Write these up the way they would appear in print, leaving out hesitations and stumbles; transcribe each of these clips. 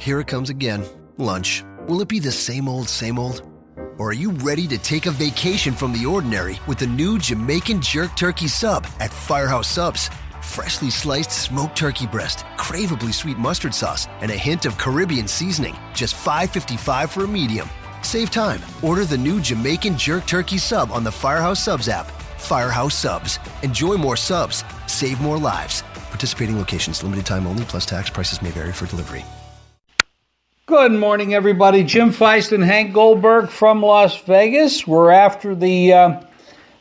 Here it comes again. Lunch. Will it be the same old, same old? Or are you ready to take a vacation from the ordinary with the new Jamaican Jerk Turkey Sub at Firehouse Subs? Freshly sliced smoked turkey breast, craveably sweet mustard sauce, and a hint of Caribbean seasoning. Just $5.55 for a medium. Save time. Order the new Jamaican Jerk Turkey Sub on the Firehouse Subs app. Firehouse Subs. Enjoy more subs. Save more lives. Participating locations. Limited time only, plus tax. Prices may vary for delivery. Good morning, everybody. Jim Feist and Hank Goldberg from Las Vegas. We're after the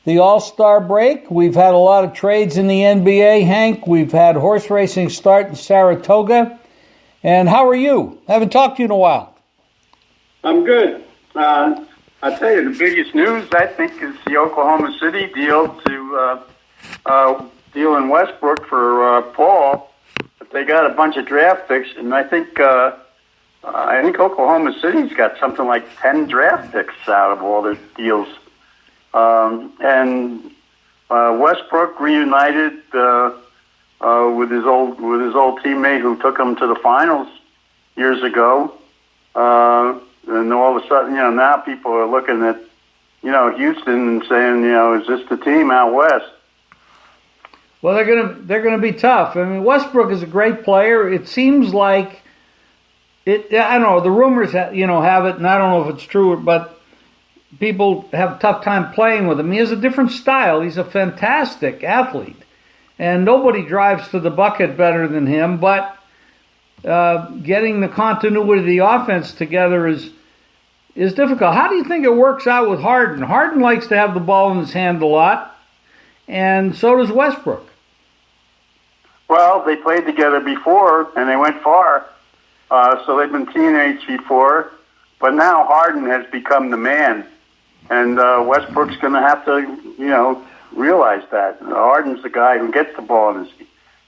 All-Star break. We've had a lot of trades in the NBA, Hank. We've had horse racing start in Saratoga. And how are you? I haven't talked to you in a while. I'm good. I'll tell you, the biggest news, I think, is the Oklahoma City deal to deal in Westbrook for Paul. But they got a bunch of draft picks, and I think Oklahoma City's got something like 10 draft picks out of all their deals. And Westbrook reunited with his old teammate who took him to the finals years ago. And all of a sudden, now people are looking at, Houston and saying, is this the team out west? Well, they're gonna be tough. I mean, Westbrook is a great player. It seems like it. I don't know. The rumors, have it, and I don't know if it's true, but people have a tough time playing with him. He has a different style. He's a fantastic athlete, and nobody drives to the bucket better than him. But getting the continuity of the offense together is difficult. How do you think it works out with Harden? Harden likes to have the ball in his hand a lot, and so does Westbrook. Well, they played together before, and they went far. So they've been teammates before. But now Harden has become the man, and Westbrook's going to have to, realize that. Harden's the guy who gets the ball in his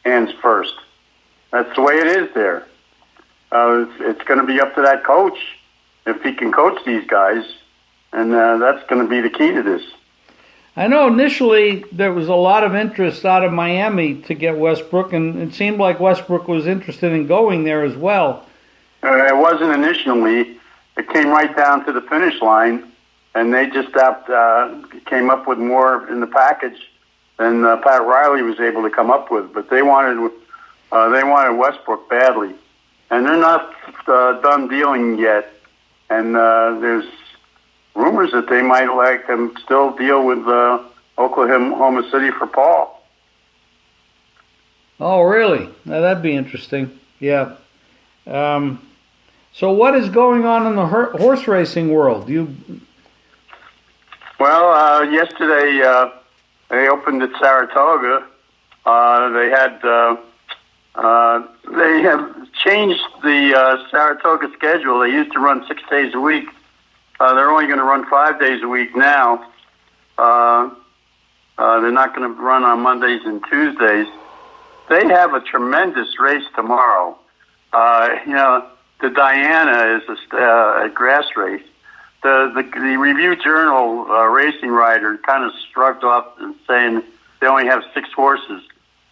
hands first. That's the way it is there. It's going to be up to that coach if he can coach these guys, and that's going to be the key to this. I know initially there was a lot of interest out of Miami to get Westbrook, and it seemed like Westbrook was interested in going there as well. It wasn't initially. It came right down to the finish line, and they just came up with more in the package than Pat Riley was able to come up with. But they wanted Westbrook badly, and they're not done dealing yet. And there's rumors that they might like them still deal with Oklahoma City for Paul. Oh, really? Now, that'd be interesting. Yeah. So what is going on in the horse racing world? Well, yesterday they opened at Saratoga. They have changed the Saratoga schedule. They used to run 6 days a week. They're only going to run 5 days a week now. They're not going to run on Mondays and Tuesdays. They have a tremendous race tomorrow. The Diana is a grass race. The Review Journal racing writer kind of shrugged off and saying they only have 6 horses.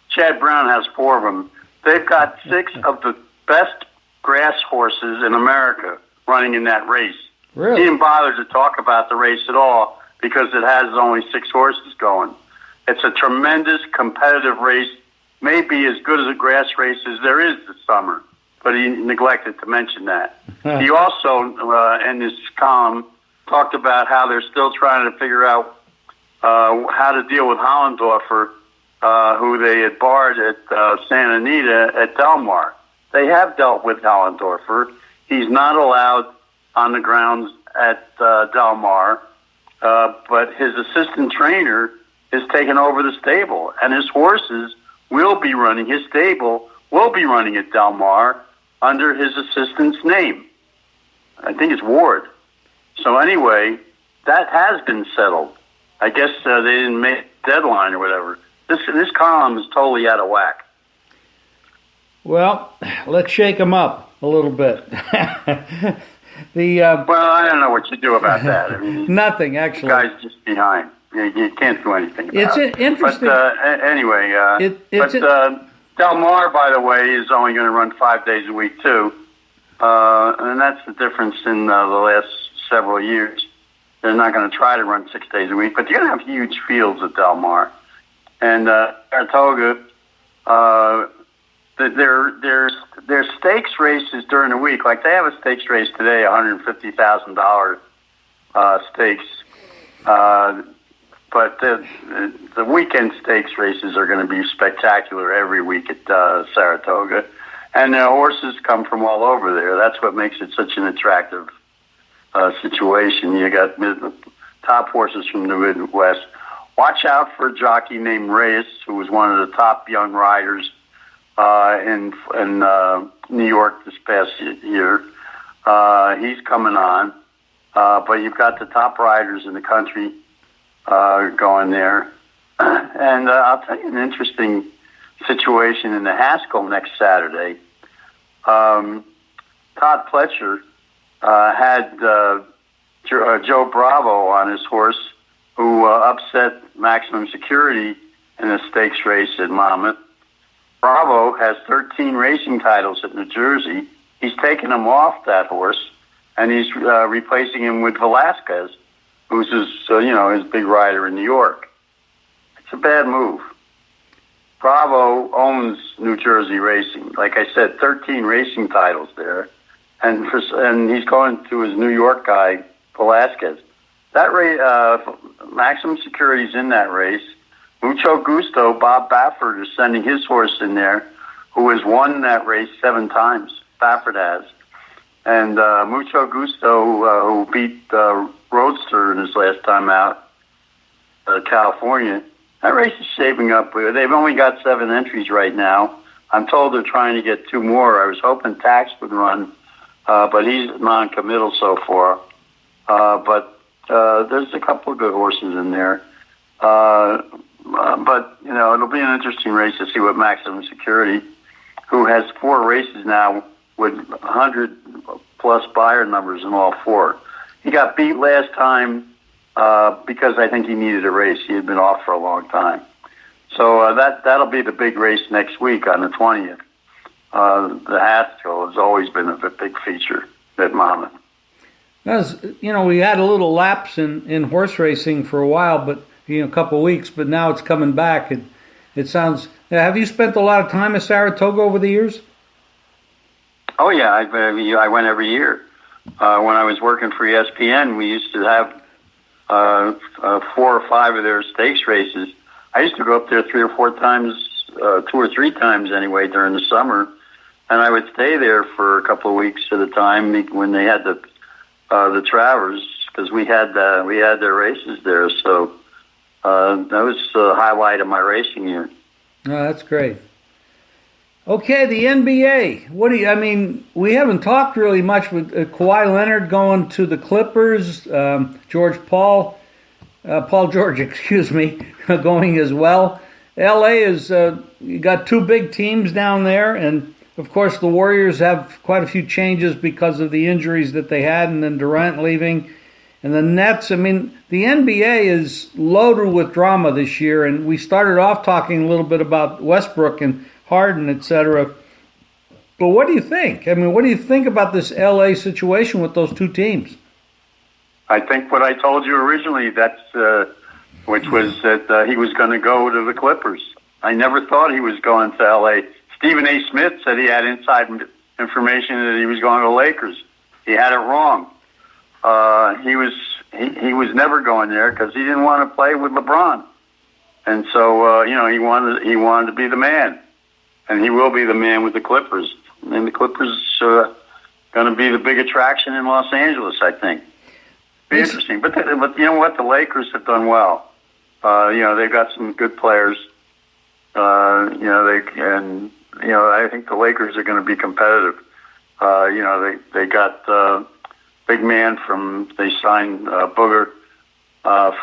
Chad Brown has 4 of them. They've got 6 of the best grass horses in America running in that race. Really? He didn't bother to talk about the race at all because it has only 6 horses going. It's a tremendous competitive race, maybe as good as a grass race as there is this summer, but he neglected to mention that. He also, in his column, talked about how they're still trying to figure out how to deal with Hollendorfer, who they had barred at Santa Anita at Del Mar. They have dealt with Hollendorfer. He's not allowed on the grounds at Del Mar, but his assistant trainer has taken over the stable, and his horses will be running, his stable will be running at Del Mar under his assistant's name. I think it's Ward. So anyway, that has been settled. I guess they didn't make a deadline or whatever. This column is totally out of whack. Well, let's shake them up a little bit. Well, I don't know what you do about that. I mean, nothing, actually. The guy's just behind. You can't do anything about it. It's interesting. But anyway, Del Mar, by the way, is only going to run 5 days a week, too. And that's the difference in the last several years. They're not going to try to run 6 days a week, but you're going to have huge fields at Del Mar. And Saratoga, their stakes races during the week, like they have a stakes race today, $150,000 stakes. But the weekend stakes races are going to be spectacular every week at Saratoga. And the horses come from all over there. That's what makes it such an attractive situation. You got top horses from the Midwest. Watch out for a jockey named Reyes, who was one of the top young riders in New York this past year. He's coming on. But you've got the top riders in the country going there. And I'll tell you an interesting situation in the Haskell next Saturday. Todd Pletcher had Joe Bravo on his horse, who upset Maximum Security in a stakes race at Monmouth. Bravo has 13 racing titles at New Jersey. He's taken him off that horse, and he's replacing him with Velasquez, who's his big rider in New York. It's a bad move. Bravo owns New Jersey racing. Like I said, 13 racing titles there, and he's going to his New York guy, Velasquez. That race, Maximum Security's in that race. Mucho Gusto, Bob Baffert is sending his horse in there, who has won that race 7 times. Baffert has. And Mucho Gusto, who beat Roadster in his last time out, California, that race is shaping up. They've only got 7 entries right now. I'm told they're trying to get 2 more. I was hoping Tax would run, but he's non-committal so far. But there's a couple of good horses in there. But, it'll be an interesting race to see what Maximum Security, who has 4 races now with 100-plus buyer numbers in all 4. He got beat last time because I think he needed a race. He had been off for a long time. So that'll be the big race next week on the 20th. The Haskell has always been a big feature at Monmouth. We had a little lapse in horse racing for a while, but a couple of weeks, but now it's coming back. And it sounds. Have you spent a lot of time at Saratoga over the years? Oh yeah, I went every year. When I was working for ESPN, we used to have 4 or 5 of their stakes races. I used to go up there 3 or 4 times, 2 or 3 times anyway during the summer, and I would stay there for a couple of weeks at a time when they had the Travers, because we had their races there. So that was the highlight of my racing year. Oh, that's great. Okay, the NBA. We haven't talked really much with Kawhi Leonard going to the Clippers, Paul George, going as well. LA is you got 2 big teams down there, and of course the Warriors have quite a few changes because of the injuries that they had, and then Durant leaving. And the Nets, the NBA is loaded with drama this year, and we started off talking a little bit about Westbrook and Harden, etc. But what do you think? What do you think about this LA situation with those 2 teams? I think what I told you originally, which was that he was going to go to the Clippers. I never thought he was going to LA. Stephen A. Smith said he had inside information that he was going to the Lakers. He had it wrong. He was never going there because he didn't want to play with LeBron, and so he wanted to be the man, and he will be the man with the Clippers. And the Clippers going to be the big attraction in Los Angeles, I think. Be interesting, but you know what? The Lakers have done well. They've got some good players. I think the Lakers are going to be competitive. They got. Big man they signed Booger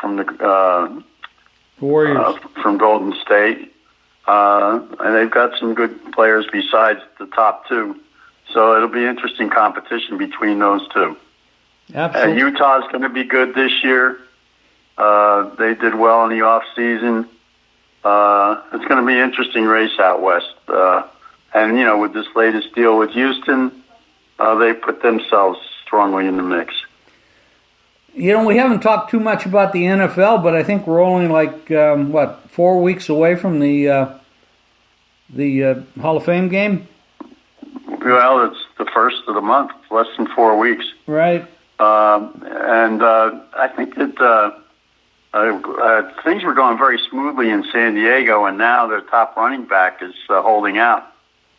from the Warriors from Golden State, and they've got some good players besides the top 2. So it'll be interesting competition between those 2. Absolutely. Utah's going to be good this year. They did well in the off season. It's going to be an interesting race out west. And with this latest deal with Houston. they put themselves strongly in the mix. You know, we haven't talked too much about the NFL, but I think we're only 4 weeks away from the Hall of Fame game? Well, it's the first of the month, less than 4 weeks. Right. And I think that things were going very smoothly in San Diego, and now their top running back is holding out.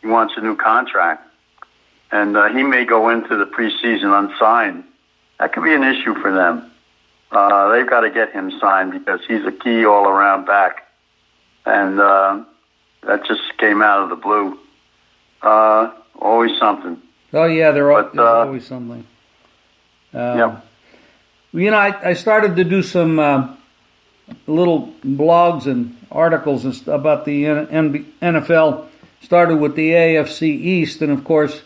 He wants a new contract. And he may go into the preseason unsigned. That could be an issue for them. They've got to get him signed because he's a key all-around back. And that just came out of the blue. Always something. Oh, yeah, there's always something. Yep. You know, I started to do some little blogs and articles about the NFL. Started with the AFC East, and of course,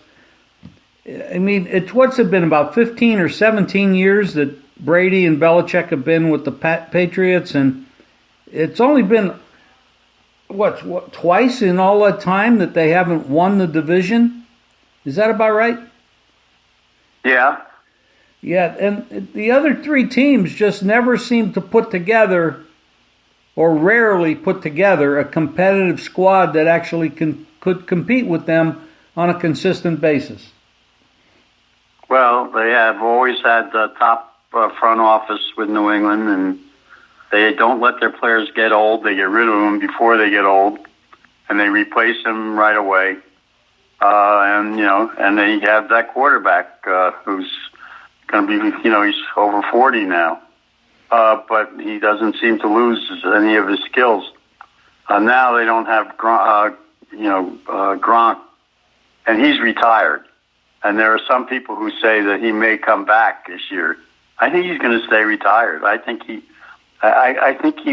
I mean, what's it been, about 15 or 17 years that Brady and Belichick have been with the Patriots, and it's only been, what, twice in all that time that they haven't won the division? Is that about right? Yeah. Yeah, and the other three teams just never seem to put together, or rarely put together, a competitive squad that actually could compete with them on a consistent basis. Well, they have always had the top front office with New England, and they don't let their players get old. They get rid of them before they get old, and they replace them right away. And they have that quarterback who's going to be, he's over 40 now, but he doesn't seem to lose any of his skills. Now they don't have Gronk, and he's retired. And there are some people who say that he may come back this year. I think he's going to stay retired. I think he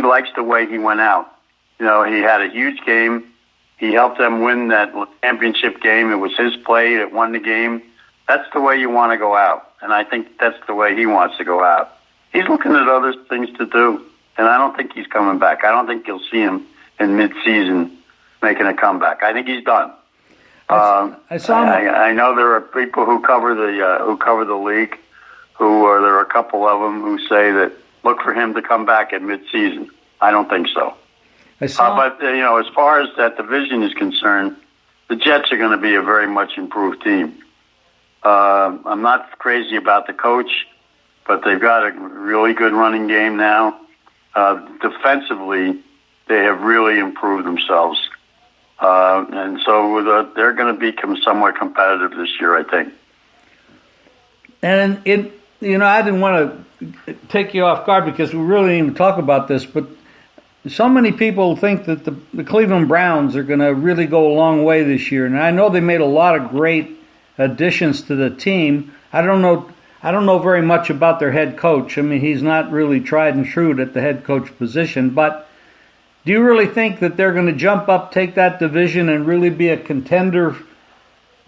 likes the way he went out. He had a huge game. He helped them win that championship game. It was his play that won the game. That's the way you want to go out. And I think that's the way he wants to go out. He's looking at other things to do. And I don't think he's coming back. I don't think you'll see him in mid-season making a comeback. I think he's done. I saw him. I know there are people who cover the league, there are a couple of them who say that look for him to come back at mid-season. I don't think so. But as far as that division is concerned, the Jets are going to be a very much improved team. I'm not crazy about the coach, but they've got a really good running game now. Defensively, they have really improved themselves. And so they're going to become somewhat competitive this year, I think. And I didn't want to take you off guard because we really didn't even talk about this, but so many people think that the Cleveland Browns are going to really go a long way this year. And I know they made a lot of great additions to the team. I don't know very much about their head coach. I mean, he's not really tried and true at the head coach position, but do you really think that they're going to jump up, take that division, and really be a contender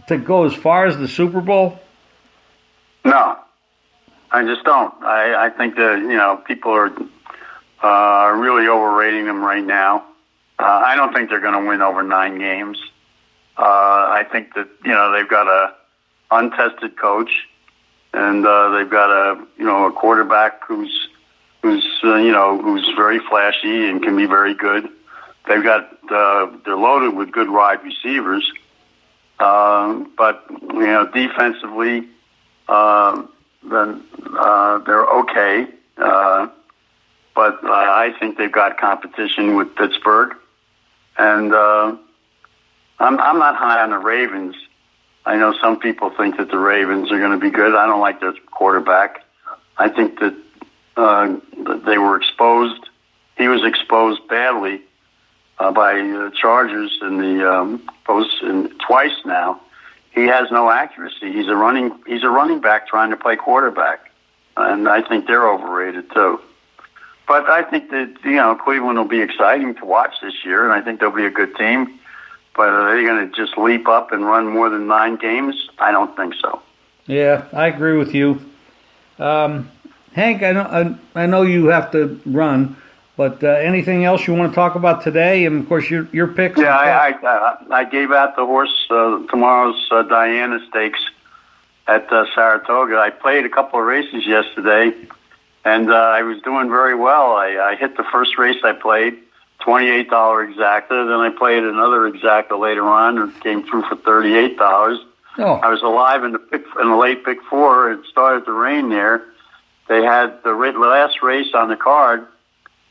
to go as far as the Super Bowl? No, I just don't. I think that people are really overrating them right now. I don't think they're going to win over 9 games. I think that they've got a untested coach, and they've got a quarterback who's very flashy and can be very good. They've got they're loaded with good wide receivers, but defensively, then they're okay. But I think they've got competition with Pittsburgh, and I'm not high on the Ravens. I know some people think that the Ravens are going to be good. I don't like their quarterback. I think that they were exposed. He was exposed badly by the Chargers in the post twice now. He has no accuracy. He's a running back trying to play quarterback, and I think they're overrated too. But I think that Cleveland will be exciting to watch this year, and I think they'll be a good team. But are they going to just leap up and run more than 9 games? I don't think so. Yeah, I agree with you. Hank, I know you have to run, but anything else you want to talk about today? And of course, your picks. Yeah, I gave out the horse tomorrow's Diana Stakes at Saratoga. I played a couple of races yesterday, and I was doing very well. I hit the first race I played, $28 exacta. Then I played another exacta later on and came through for $38. Oh. I was alive in the late pick four. It started to rain there. They had the last race on the card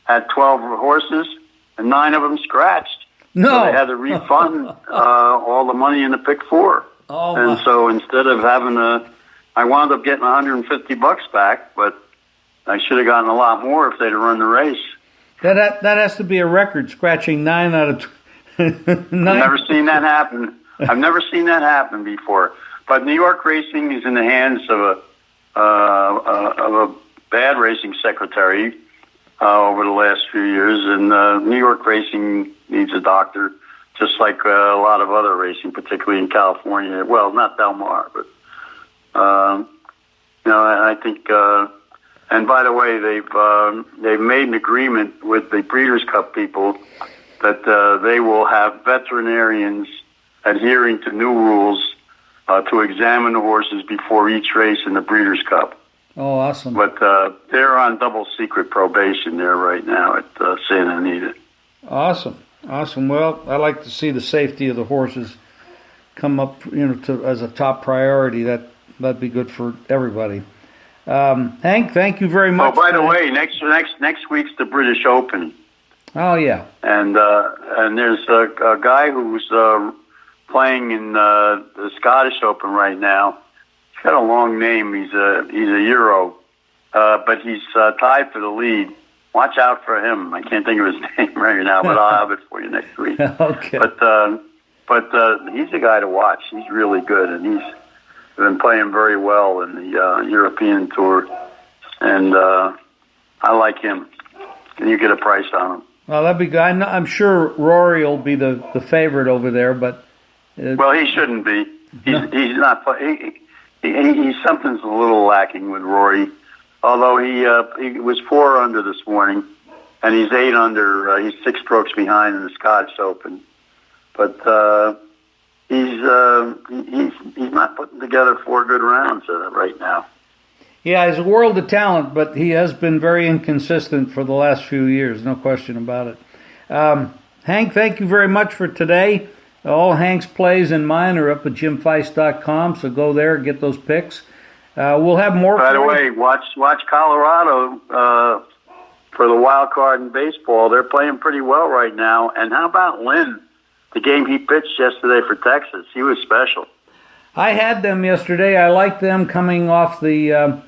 had 12 horses, and 9 of them scratched. No. So they had to refund all the money in the pick four. Oh, and so instead of having I wound up getting $150 back, but I should have gotten a lot more if they'd have run the race. That has to be a record, scratching 9 out of 9. I've never seen that happen. I've never seen that happen before. But New York racing is in the hands of a bad racing secretary over the last few years, and New York racing needs a doctor, just like a lot of other racing, particularly in California. Well, not Del Mar, but I think. And by the way, they've made an agreement with the Breeders' Cup people that they will have veterinarians adhering to new rules to examine the horses before each race in the Breeders' Cup. Oh, awesome. But they're on double secret probation there right now at Santa Anita. Awesome. Well, I like to see the safety of the horses come up, as a top priority. That'd be good for everybody. Hank, thank you very much. Oh, by the way, next week's the British Open. Oh, yeah. And there's a guy who's playing in the Scottish Open right now. He's got a long name. He's a Euro, but he's tied for the lead. Watch out for him. I can't think of his name right now, but I'll have it for you next week. Okay. But he's a guy to watch. He's really good, and he's been playing very well in the European Tour, and I like him. Can you get a price on him? Well, that'd be good. I'm sure Rory will be the favorite over there, but well, he shouldn't be. He's not. He's something's a little lacking with Rory. Although he was 4 under this morning, and he's 8 under. He's 6 strokes behind in the Scottish Open, but he's not putting together 4 good rounds right now. Yeah, he's a world of talent, but he has been very inconsistent for the last few years, no question about it. Hank, thank you very much for today. All Hank's plays and mine are up at jimfeist.com, so go there and get those picks. We'll have more. By the way, watch Colorado for the wild card in baseball. They're playing pretty well right now. And how about Lynn? The game he pitched yesterday for Texas, he was special. I had them yesterday. I like them coming off the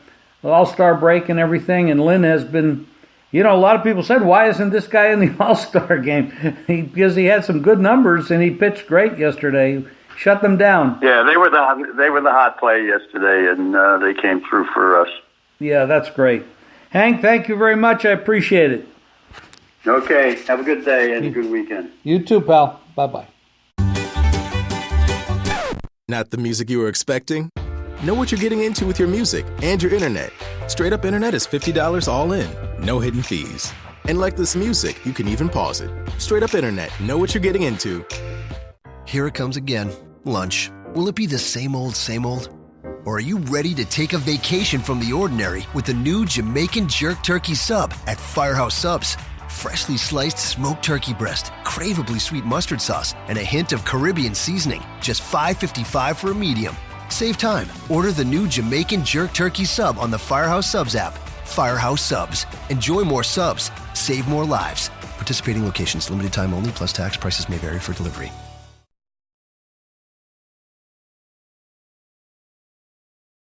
All-Star break and everything. And Lynn has been, a lot of people said, why isn't this guy in the All-Star game? Because he had some good numbers and he pitched great yesterday. Shut them down. Yeah, they were the hot play yesterday, and they came through for us. Yeah, that's great. Hank, thank you very much. I appreciate it. Okay, have a good day and a good weekend. You too, pal. Bye-bye. Not the music you were expecting? Know what you're getting into with your music and your internet. Straight Up Internet is $50 all in, no hidden fees. And like this music, you can even pause it. Straight Up Internet, know what you're getting into. Here it comes again. Lunch. Will it be the same old, same old? Or are you ready to take a vacation from the ordinary with the new Jamaican Jerk Turkey Sub at Firehouse Subs? Freshly sliced smoked turkey breast, craveably sweet mustard sauce, and a hint of Caribbean seasoning. Just $5.55 for a medium. Save time. Order the new Jamaican Jerk Turkey Sub on the Firehouse Subs app. Firehouse Subs. Enjoy more subs. Save more lives. Participating locations. Limited time only, plus tax. Prices may vary for delivery.